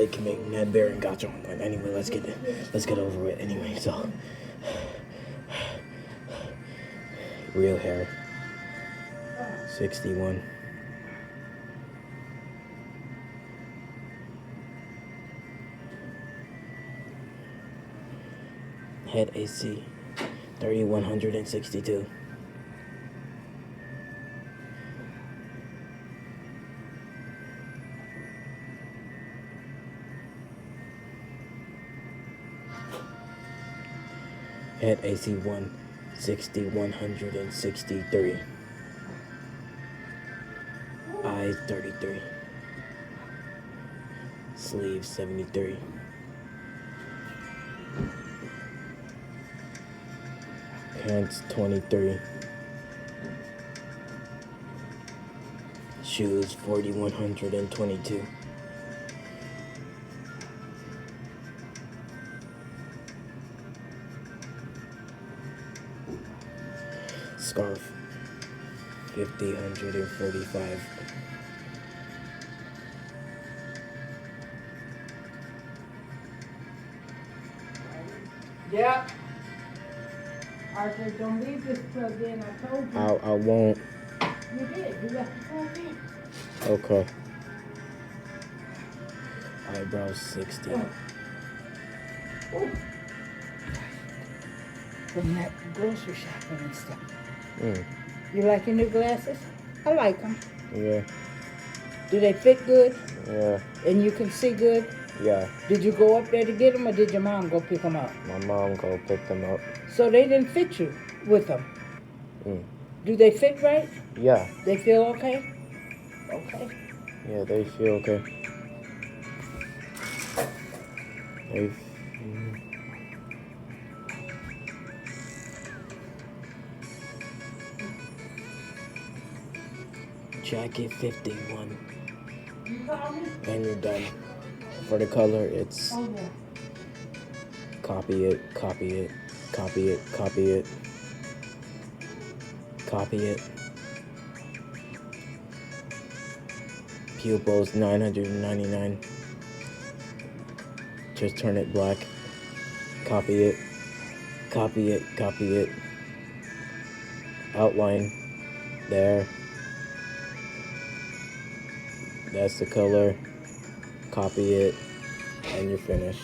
they can make nedbrear and gacha online. Anyway, let's get over it. Anyway, so real hair 61. Head AC 3162. Head AC 163. Eyes 33. Sleeves 73. Pants 23. Shoes 4122. Scarf 5045. Yeah. Arthur, don't leave this plug in. I told you. I won't. You did. You left the plug in. Okay. Eyebrows 60. Oh. From that grocery shopping and stuff. You like your new glasses? I like them. Yeah. Do they fit good? Yeah. And you can see good? Yeah. Did you go up there to get them, or did your mom go pick them up? My mom go pick them up. So they didn't fit you with them? Do they fit right? Yeah. They feel okay? Okay. Yeah, they feel okay. Jacket 51. You call me? And you're done. For the color, it's Oh, yeah. copy it. Pupils 999. Just turn it black. Copy it. Outline there. That's the color. Copy it, and you're finished.